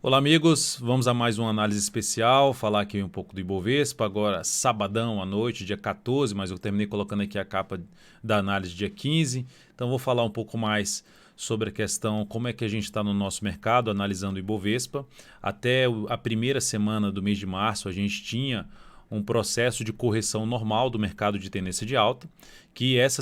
Olá, amigos. Vamos a mais uma análise especial, falar aqui um pouco do Ibovespa, agora sabadão à noite, dia 14, mas eu terminei colocando aqui a capa da análise dia 15. Então vou falar um pouco mais sobre a questão como é que a gente está no nosso mercado, analisando o Ibovespa. Até a primeira semana do mês de março a gente tinha um processo de correção normal do mercado de tendência de alta, que essa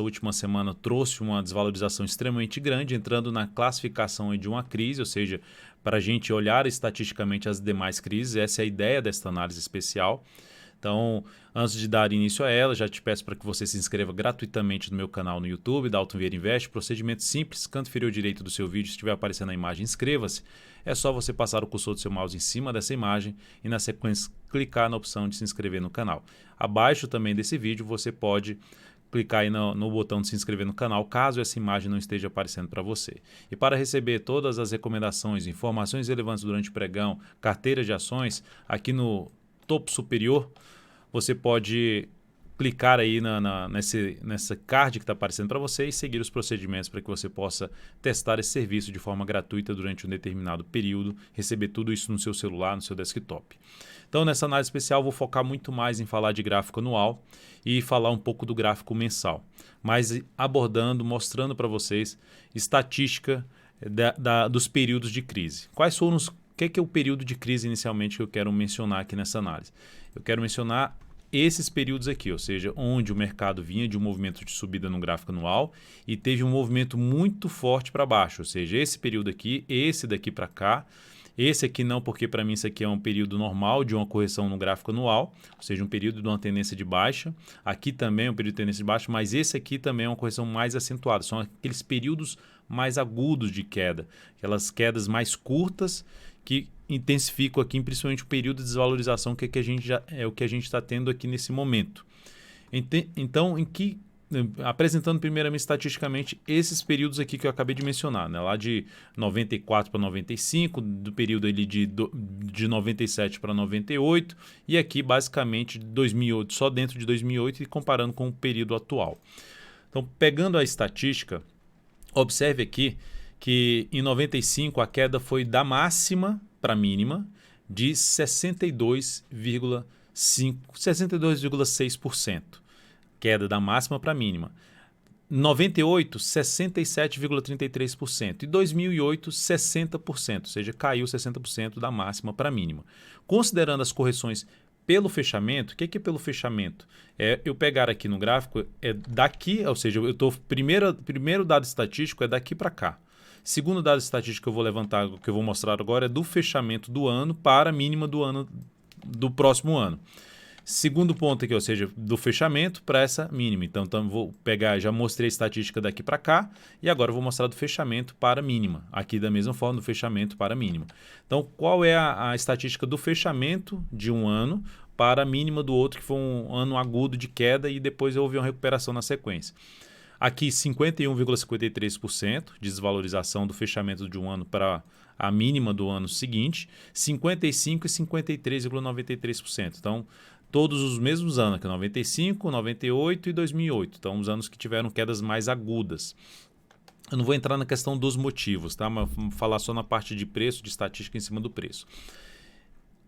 última semana, trouxe uma desvalorização extremamente grande, entrando na classificação de uma crise, ou seja, para a gente olhar estatisticamente as demais crises, essa é a ideia desta análise especial. Então, antes de dar início a ela, já te peço para que você se inscreva gratuitamente no meu canal no YouTube, Dalton Vieira Invest. Procedimento simples, canto inferior direito do seu vídeo, se estiver aparecendo a imagem, inscreva-se. É só você passar o cursor do seu mouse em cima dessa imagem e, na sequência, clicar na opção de se inscrever no canal. Abaixo também desse vídeo, você pode clicar aí no botão de se inscrever no canal, caso essa imagem não esteja aparecendo para você. E para receber todas as recomendações, informações relevantes durante o pregão, carteira de ações, aqui no topo superior, você pode clicar aí nessa card que está aparecendo para você e seguir os procedimentos para que você possa testar esse serviço de forma gratuita durante um determinado período, receber tudo isso no seu celular, no seu desktop. Então, nessa análise especial, vou focar muito mais em falar de gráfico anual e falar um pouco do gráfico mensal, mas abordando, mostrando para vocês estatística dos períodos de crise. Quais foram os... O que é o período de crise inicialmente que eu quero mencionar aqui nessa análise? Eu quero mencionar esses períodos aqui, ou seja, onde o mercado vinha de um movimento de subida no gráfico anual e teve um movimento muito forte para baixo, ou seja, esse período aqui, esse daqui para cá, esse aqui não, porque para mim isso aqui é um período normal de uma correção no gráfico anual, ou seja, um período de uma tendência de baixa. Aqui também é um período de tendência de baixa, mas esse aqui também é uma correção mais acentuada. São aqueles períodos mais agudos de queda, aquelas quedas mais curtas que intensificam aqui, principalmente o período de desvalorização, que é o que a gente está tendo aqui nesse momento. Então, apresentando primeiramente estatisticamente esses períodos aqui que eu acabei de mencionar, né? Lá de 94 para 95, do período ali de 97 para 98 e aqui basicamente de 2008, só dentro de 2008 e comparando com o período atual. Então, pegando a estatística, observe aqui que em 95 a queda foi da máxima para a mínima de 62,6%. Queda da máxima para a mínima. 98, 67,33%. E 2008, 60%, ou seja, caiu 60% da máxima para a mínima. Considerando as correções pelo fechamento, o que é pelo fechamento? Eu pegar aqui no gráfico, é daqui, ou seja, eu estou primeiro dado estatístico é daqui para cá. Segundo dado estatístico que eu vou levantar, que eu vou mostrar agora, é do fechamento do ano para a mínima do ano do próximo ano. Segundo ponto aqui, ou seja, do fechamento para essa mínima. Então, vou pegar, já mostrei a estatística daqui para cá e agora eu vou mostrar do fechamento para a mínima. Aqui da mesma forma, do fechamento para a mínima. Então, qual é a estatística do fechamento de um ano para a mínima do outro, que foi um ano agudo de queda e depois houve uma recuperação na sequência? Aqui, 51,53% de desvalorização do fechamento de um ano para a mínima do ano seguinte, 55% e 53,93%. Então, todos os mesmos anos, que 95, 98 e 2008. Então, os anos que tiveram quedas mais agudas. Eu não vou entrar na questão dos motivos, tá? Mas vamos falar só na parte de preço, de estatística em cima do preço.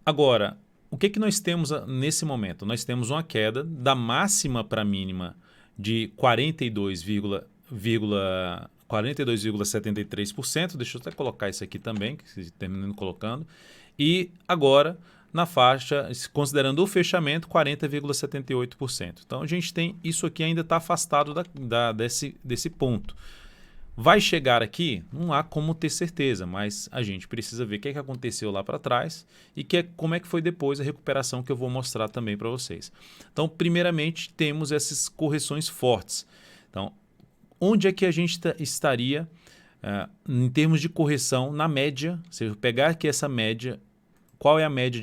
Agora, o que nós temos nesse momento? Nós temos uma queda da máxima para a mínima de 42,73%. Deixa eu até colocar isso aqui também, que terminando colocando. E agora, na faixa, considerando o fechamento, 40,78%. Então, a gente tem isso aqui ainda está afastado desse ponto. Vai chegar aqui? Não há como ter certeza, mas a gente precisa ver o que aconteceu lá para trás e como é que foi depois a recuperação, que eu vou mostrar também para vocês. Então, primeiramente, temos essas correções fortes. Então, onde é que a gente estaria em termos de correção na média? Se eu pegar aqui essa média, qual é a média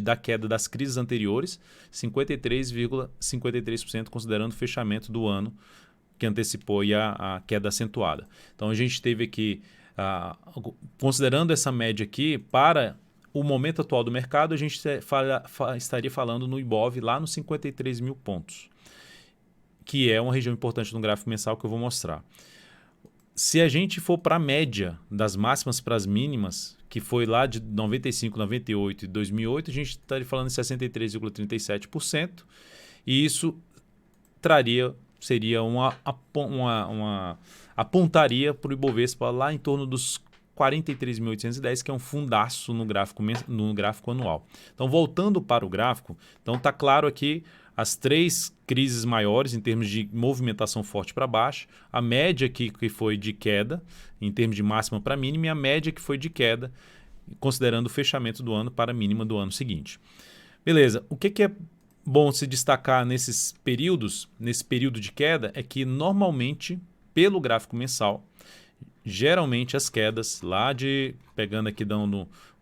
da queda das crises anteriores? 53,53%, considerando o fechamento do ano que antecipou a queda acentuada. Então, a gente teve aqui, considerando essa média aqui, para o momento atual do mercado, a gente estaria falando no Ibov lá nos 53 mil pontos, que é uma região importante no gráfico mensal que eu vou mostrar. Se a gente for para a média das máximas para as mínimas, que foi lá de 95, 98 e 2008, a gente estaria falando em 63,37%, e isso seria uma apontaria para o Ibovespa lá em torno dos 43.810, que é um fundaço no gráfico anual. Então, voltando para o gráfico, então está claro aqui as três crises maiores em termos de movimentação forte para baixo, a média aqui que foi de queda, em termos de máxima para mínima, e a média que foi de queda, considerando o fechamento do ano para a mínima do ano seguinte. Beleza, o que é bom se destacar nesses períodos, nesse período de queda, é que normalmente, pelo gráfico mensal, geralmente as quedas lá pegando aqui,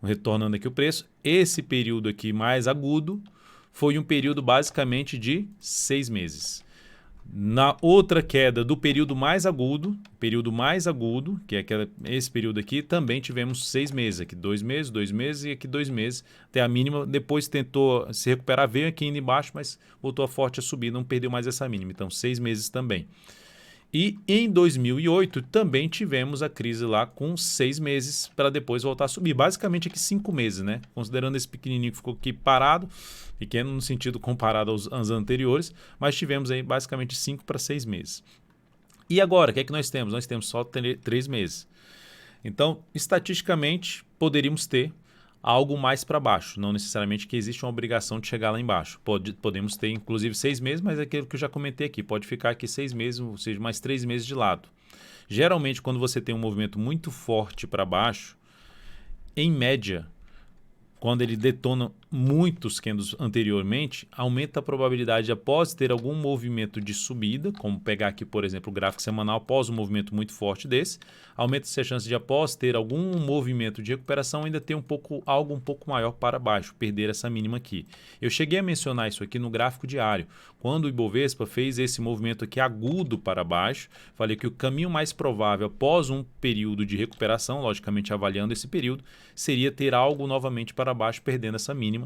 retornando aqui o preço, esse período aqui mais agudo foi um período basicamente de 6 meses. Na outra queda do período mais agudo, que é esse período aqui, também tivemos 6 meses. Aqui 2 meses e aqui 2 meses, até a mínima. Depois tentou se recuperar, veio aqui indo embaixo, mas voltou forte a subir, não perdeu mais essa mínima. Então 6 meses também. E em 2008 também tivemos a crise lá com 6 meses para depois voltar a subir. Basicamente aqui 5 meses, né? Considerando esse pequenininho que ficou aqui parado, pequeno no sentido comparado aos anos anteriores, mas tivemos aí basicamente 5 para 6 meses. E agora, o que é que nós temos? Nós temos só 3 meses. Então, estatisticamente, poderíamos ter algo mais para baixo. Não necessariamente que existe uma obrigação de chegar lá embaixo. Podemos ter, inclusive, 6 meses, mas é aquilo que eu já comentei aqui. Pode ficar aqui 6 meses, ou seja, mais 3 meses de lado. Geralmente, quando você tem um movimento muito forte para baixo, em média, quando ele detona muitos candles anteriormente, aumenta a probabilidade, após ter algum movimento de subida, como pegar aqui, por exemplo, o gráfico semanal após um movimento muito forte desse, aumenta-se a chance de, após ter algum movimento de recuperação, ainda ter algo um pouco maior para baixo, perder essa mínima aqui. Eu cheguei a mencionar isso aqui no gráfico diário. Quando o Ibovespa fez esse movimento aqui agudo para baixo, falei que o caminho mais provável após um período de recuperação, logicamente avaliando esse período, seria ter algo novamente para baixo, perdendo essa mínima,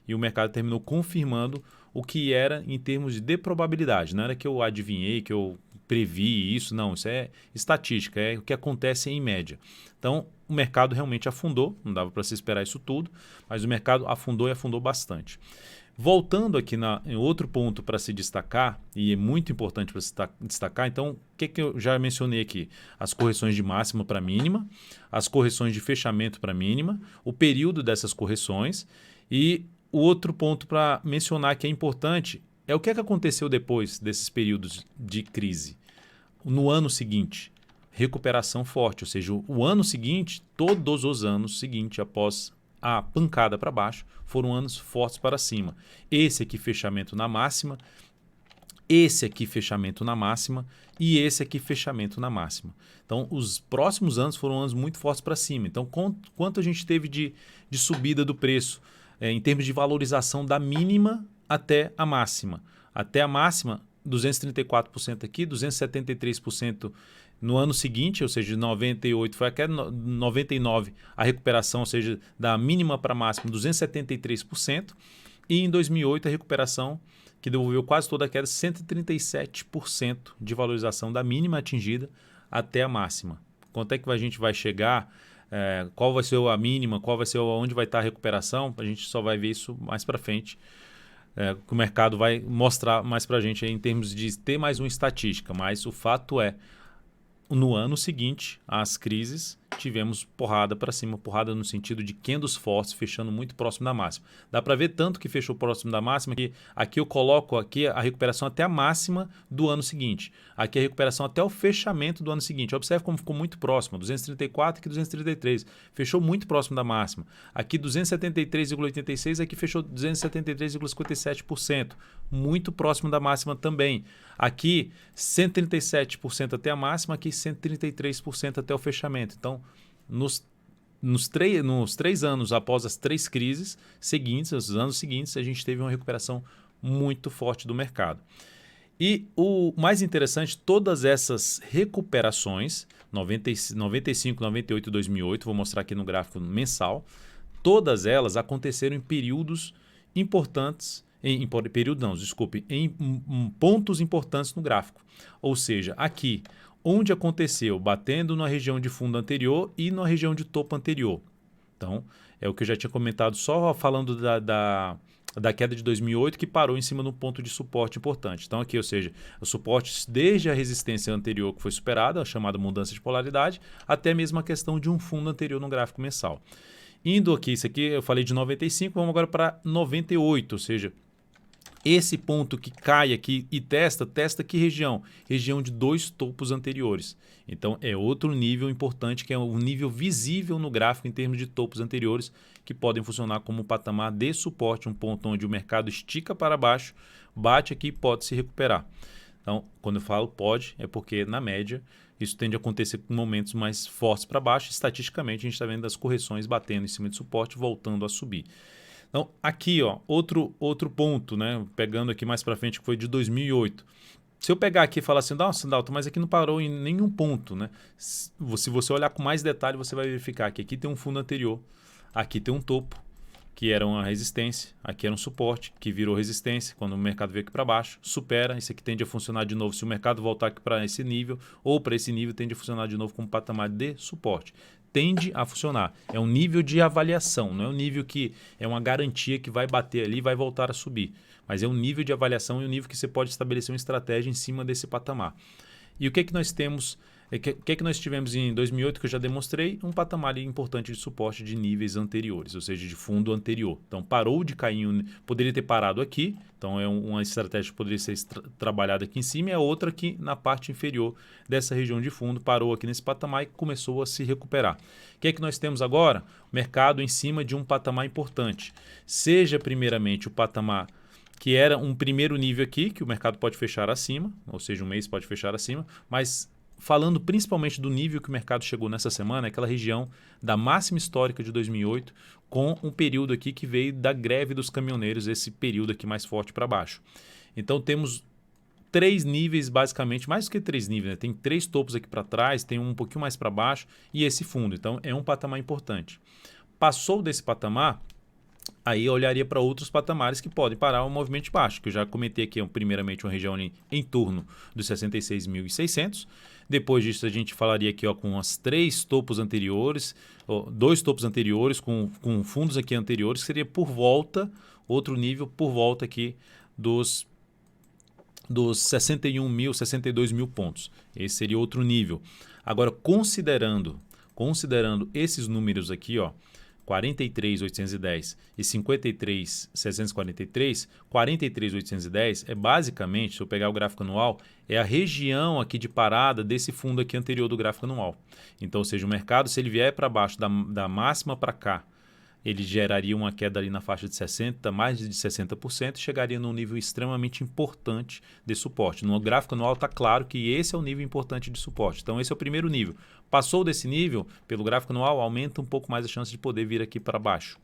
e o mercado terminou confirmando o que era em termos de probabilidade. Não era que eu adivinhei, que eu previ isso, não, isso é estatística, é o que acontece em média. Então, o mercado realmente afundou, não dava para se esperar isso tudo, mas o mercado afundou e afundou bastante. Voltando aqui em outro ponto para se destacar, e é muito importante para se destacar, então, o que eu já mencionei aqui? As correções de máxima para mínima, as correções de fechamento para mínima, o período dessas correções, e o outro ponto para mencionar que é importante é o que aconteceu depois desses períodos de crise. No ano seguinte, recuperação forte, ou seja, o ano seguinte, todos os anos seguintes após a pancada para baixo, foram anos fortes para cima. Esse aqui fechamento na máxima, esse aqui fechamento na máxima e esse aqui fechamento na máxima. Então, os próximos anos foram anos muito fortes para cima. Então, quanto a gente teve de subida do preço em termos de valorização da mínima até a máxima? Até a máxima, 234% aqui, 273% no ano seguinte, ou seja, de 98 foi até 99 a recuperação, ou seja, da mínima para a máxima, 273%. E em 2008 a recuperação, que devolveu quase toda a queda, 137% de valorização da mínima atingida até a máxima. Quanto é que a gente vai chegar? Qual vai ser a mínima? Qual vai ser onde vai estar a recuperação? A gente só vai ver isso mais para frente. Que o mercado vai mostrar mais para a gente aí, em termos de ter mais uma estatística. Mas o fato é, no ano seguinte, às crises, tivemos porrada para cima, porrada no sentido de candles fortes fechando muito próximo da máxima. Dá para ver tanto que fechou próximo da máxima que aqui eu coloco aqui a recuperação até a máxima do ano seguinte. Aqui a recuperação até o fechamento do ano seguinte. Observe como ficou muito próximo, 234 aqui 233. Fechou muito próximo da máxima. Aqui 273,86, aqui fechou 273,57%. Muito próximo da máxima também. Aqui 137% até a máxima, aqui 133% até o fechamento. Então, nos 3 anos após as 3 crises seguintes, os anos seguintes, a gente teve uma recuperação muito forte do mercado. E o mais interessante, todas essas recuperações, 95, 98 e 2008, vou mostrar aqui no gráfico mensal, todas elas aconteceram em períodos importantes, em pontos importantes no gráfico. Ou seja, aqui onde aconteceu? Batendo na região de fundo anterior e na região de topo anterior. Então, é o que eu já tinha comentado, só falando da queda de 2008, que parou em cima de um ponto de suporte importante. Então, aqui, ou seja, os suportes desde a resistência anterior que foi superada, a chamada mudança de polaridade, até mesmo a questão de um fundo anterior no gráfico mensal. Indo aqui, isso aqui eu falei de 95, vamos agora para 98, ou seja, esse ponto que cai aqui e testa que região? Região de 2 topos anteriores. Então, é outro nível importante, que é um nível visível no gráfico em termos de topos anteriores, que podem funcionar como um patamar de suporte, um ponto onde o mercado estica para baixo, bate aqui e pode se recuperar. Então, quando eu falo pode, é porque, na média, isso tende a acontecer com momentos mais fortes para baixo. Estatisticamente, a gente está vendo as correções batendo em cima de suporte, voltando a subir. Então, aqui, ó, outro ponto, né? Pegando aqui mais para frente, que foi de 2008. Se eu pegar aqui e falar assim, nossa, Dalton, mas aqui não parou em nenhum ponto, né? Se você olhar com mais detalhe, você vai verificar que aqui tem um fundo anterior, aqui tem um topo, que era uma resistência, aqui era um suporte, que virou resistência, quando o mercado veio aqui para baixo, supera, isso aqui tende a funcionar de novo, se o mercado voltar aqui para esse nível, ou para esse nível, tende a funcionar de novo como patamar de suporte. Tende a funcionar. É um nível de avaliação, não é um nível que é uma garantia que vai bater ali e vai voltar a subir, mas é um nível de avaliação e um nível que você pode estabelecer uma estratégia em cima desse patamar. E o que é que nós temos... O que é que nós tivemos em 2008, que eu já demonstrei? Um patamar importante de suporte de níveis anteriores, ou seja, de fundo anterior. Então, parou de cair, poderia ter parado aqui, então é uma estratégia que poderia ser trabalhada aqui em cima, e a outra aqui na parte inferior dessa região de fundo, parou aqui nesse patamar e começou a se recuperar. O que é que nós temos agora? O mercado em cima de um patamar importante. Seja primeiramente o patamar que era um primeiro nível aqui, que o mercado pode fechar acima, ou seja, um mês pode fechar acima, mas... falando principalmente do nível que o mercado chegou nessa semana, aquela região da máxima histórica de 2008, com um período aqui que veio da greve dos caminhoneiros, esse período aqui mais forte para baixo. Então temos 3 níveis basicamente, mais do que 3 níveis, né? Tem 3 topos aqui para trás, tem um pouquinho mais para baixo e esse fundo. Então é um patamar importante. Passou desse patamar, aí eu olharia para outros patamares que podem parar o movimento de baixo, que eu já comentei aqui, primeiramente uma região ali em torno dos 66.600. Depois disso a gente falaria aqui, ó, com as 3 topos anteriores, 2 topos anteriores, com fundos aqui anteriores, que seria por volta, outro nível por volta aqui dos 61 mil, 62 mil pontos. Esse seria outro nível. Agora, considerando esses números aqui, ó, 43.810 e 53.743, 43.810 é basicamente, se eu pegar o gráfico anual, é a região aqui de parada desse fundo aqui anterior do gráfico anual. Então, ou seja, o mercado, se ele vier para baixo da máxima para cá, ele geraria uma queda ali na faixa de 60%, mais de 60%, e chegaria num nível extremamente importante de suporte. No gráfico anual está claro que esse é o nível importante de suporte. Então, esse é o primeiro nível. Passou desse nível, pelo gráfico anual, aumenta um pouco mais a chance de poder vir aqui para baixo.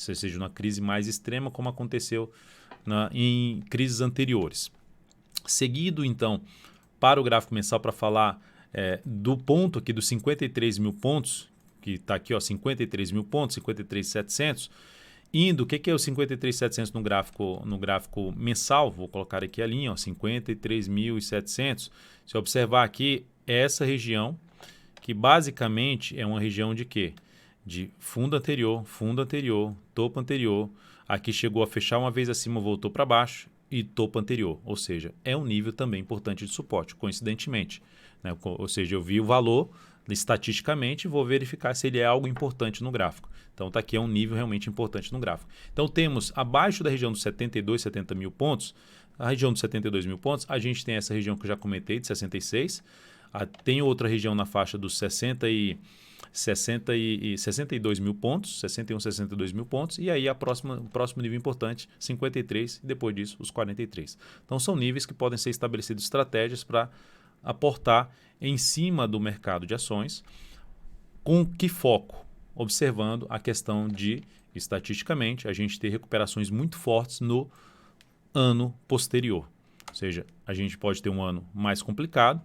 Ou seja, uma crise mais extrema, como aconteceu em crises anteriores. Seguido, então, para o gráfico mensal, para falar do ponto aqui dos 53 mil pontos, que está aqui, ó, 53 mil pontos, 53.700, indo, o que é o 53.700 no gráfico mensal? Vou colocar aqui a linha, ó, 53.700. Se eu observar aqui, essa região, que basicamente é uma região de quê? De fundo anterior, topo anterior, aqui chegou a fechar uma vez acima, voltou para baixo, e topo anterior, ou seja, é um nível também importante de suporte, coincidentemente, né? Ou seja, eu vi o valor estatisticamente, vou verificar se ele é algo importante no gráfico. Então, está aqui, é um nível realmente importante no gráfico. Então, temos abaixo da região dos 72, 70 mil pontos, a região dos 72 mil pontos, a gente tem essa região que eu já comentei, de 66, tem outra região na faixa dos 62 mil pontos, 61, 62 mil pontos, e aí o próximo nível importante, 53, e depois disso, os 43. Então, são níveis que podem ser estabelecidos estratégias para aportar em cima do mercado de ações. Com que foco? Observando a questão de, estatisticamente, a gente ter recuperações muito fortes no ano posterior. Ou seja, a gente pode ter um ano mais complicado,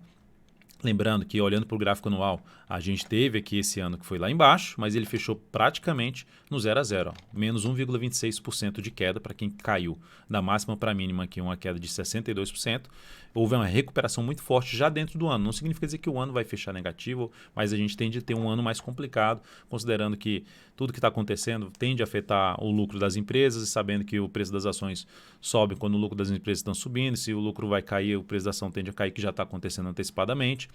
Lembrando que, olhando para o gráfico anual, a gente teve aqui esse ano que foi lá embaixo, mas ele fechou praticamente no 0 a 0, ó, menos 1,26% de queda para quem caiu da máxima para a mínima, aqui uma queda de 62%. Houve uma recuperação muito forte já dentro do ano. Não significa dizer que o ano vai fechar negativo, mas a gente tende a ter um ano mais complicado, considerando que tudo que está acontecendo tende a afetar o lucro das empresas e sabendo que o preço das ações sobe quando o lucro das empresas estão subindo. Se o lucro vai cair, o preço da ação tende a cair, que já está acontecendo antecipadamente,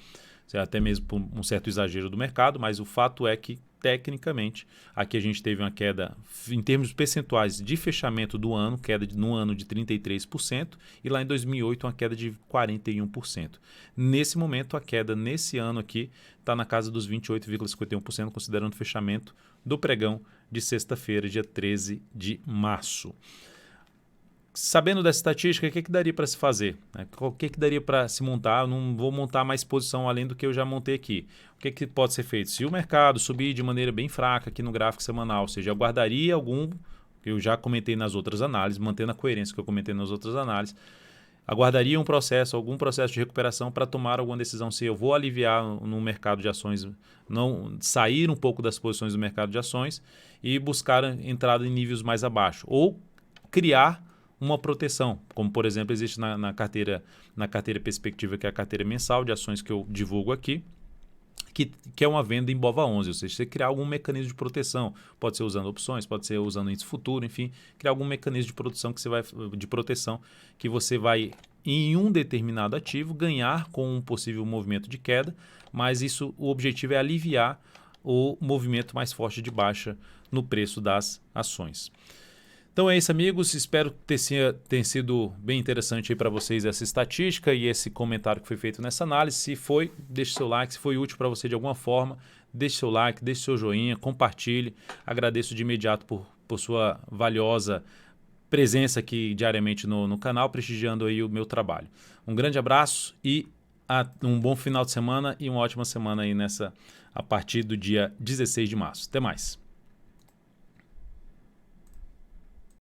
até mesmo por um certo exagero do mercado, mas o fato é que, tecnicamente, aqui a gente teve uma queda, em termos percentuais de fechamento do ano, queda no ano de 33%, e lá em 2008 uma queda de 41%. Nesse momento, a queda nesse ano aqui está na casa dos 28,51%, considerando o fechamento do pregão de sexta-feira, dia 13 de março. Sabendo dessa estatística, o que daria para se fazer? O que daria para se montar? Eu não vou montar mais posição além do que eu já montei aqui. O que pode ser feito? Se o mercado subir de maneira bem fraca aqui no gráfico semanal, ou seja, eu guardaria algum, que eu já comentei nas outras análises, mantendo a coerência que eu comentei nas outras análises, aguardaria algum processo de recuperação para tomar alguma decisão se eu vou aliviar no mercado de ações, não sair um pouco das posições do mercado de ações e buscar entrada em níveis mais abaixo, ou criar uma proteção, como por exemplo existe na carteira perspectiva, que é a carteira mensal de ações que eu divulgo aqui, que é uma venda em BOVA11, ou seja, você criar algum mecanismo de proteção, pode ser usando opções, pode ser usando índice futuro, enfim, criar algum mecanismo de produção de proteção que você vai, em um determinado ativo, ganhar com um possível movimento de queda, mas o objetivo é aliviar o movimento mais forte de baixa no preço das ações. Então é isso, amigos. Espero que tenha sido bem interessante para vocês essa estatística e esse comentário que foi feito nessa análise. Se foi, deixe seu like. Se foi útil para você de alguma forma, deixe seu like, deixe seu joinha, compartilhe. Agradeço de imediato por sua valiosa presença aqui diariamente no canal, prestigiando aí o meu trabalho. Um grande abraço e um bom final de semana e uma ótima semana aí a partir do dia 16 de março. Até mais.